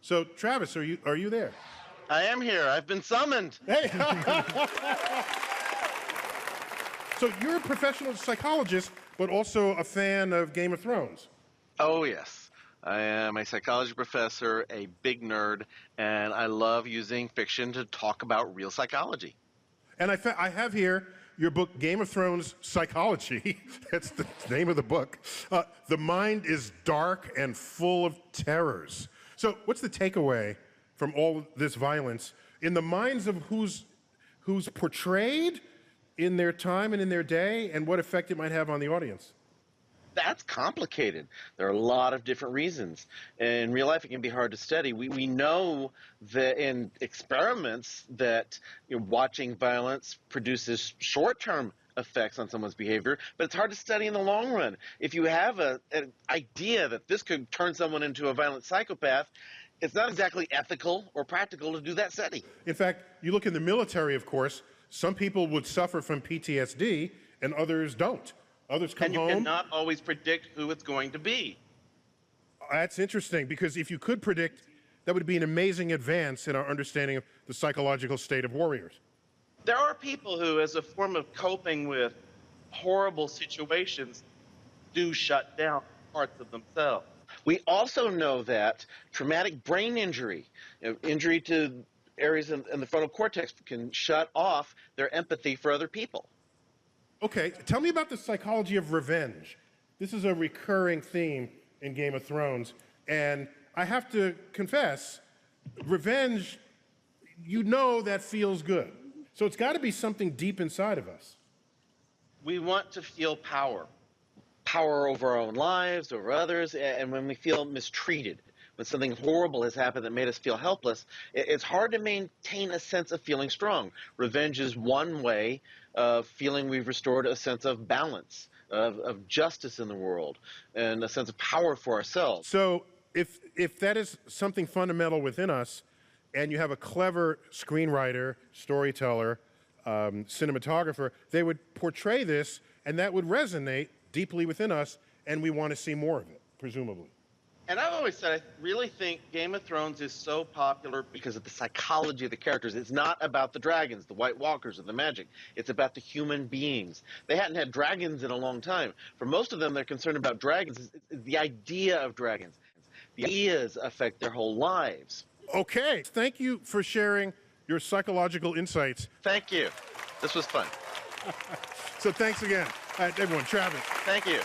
So, Travis, are you there? I am here. I've been summoned. Hey! So you're a professional psychologist, but also a fan of Game of Thrones. Oh, yes. I am a psychology professor, a big nerd, and I love using fiction to talk about real psychology. And I have here your book, Game of Thrones Psychology. That's the name of the book. The mind is dark and full of terrors. So what's the takeaway from all this violence in the minds of who's portrayed in their time and in their day, and what effect it might have on the audience? That's complicated. There are a lot of different reasons. In real life, it can be hard to study. We know that in experiments that watching violence produces short-term effects on someone's behavior, but it's hard to study in the long run. If you have an idea that this could turn someone into a violent psychopath, it's not exactly ethical or practical to do that study. In fact, you look in the military, of course, some people would suffer from PTSD and others don't. Others come home. And you cannot always predict who it's going to be. That's interesting, because if you could predict, that would be an amazing advance in our understanding of the psychological state of warriors. There are people who, as a form of coping with horrible situations, do shut down parts of themselves. We also know that traumatic brain injury, injury to areas in the frontal cortex, can shut off their empathy for other people. Okay, tell me about the psychology of revenge. This is a recurring theme in Game of Thrones, and I have to confess, revenge, that feels good. So it's got to be something deep inside of us. We want to feel power. Power over our own lives, over others, and when we feel mistreated, when something horrible has happened that made us feel helpless, it's hard to maintain a sense of feeling strong. Revenge is one way of feeling we've restored a sense of balance, of justice in the world, and a sense of power for ourselves. So if that is something fundamental within us, and you have a clever screenwriter, storyteller, cinematographer, they would portray this, and that would resonate deeply within us, and we want to see more of it, presumably. And I've always said, I really think Game of Thrones is so popular because of the psychology of the characters. It's not about the dragons, the White Walkers, or the magic. It's about the human beings. They hadn't had dragons in a long time. For most of them, they're concerned about dragons. It's the idea of dragons. The ideas affect their whole lives. Okay, thank you for sharing your psychological insights. Thank you. This was fun. So thanks again. All right, everyone, Travis. Thank you.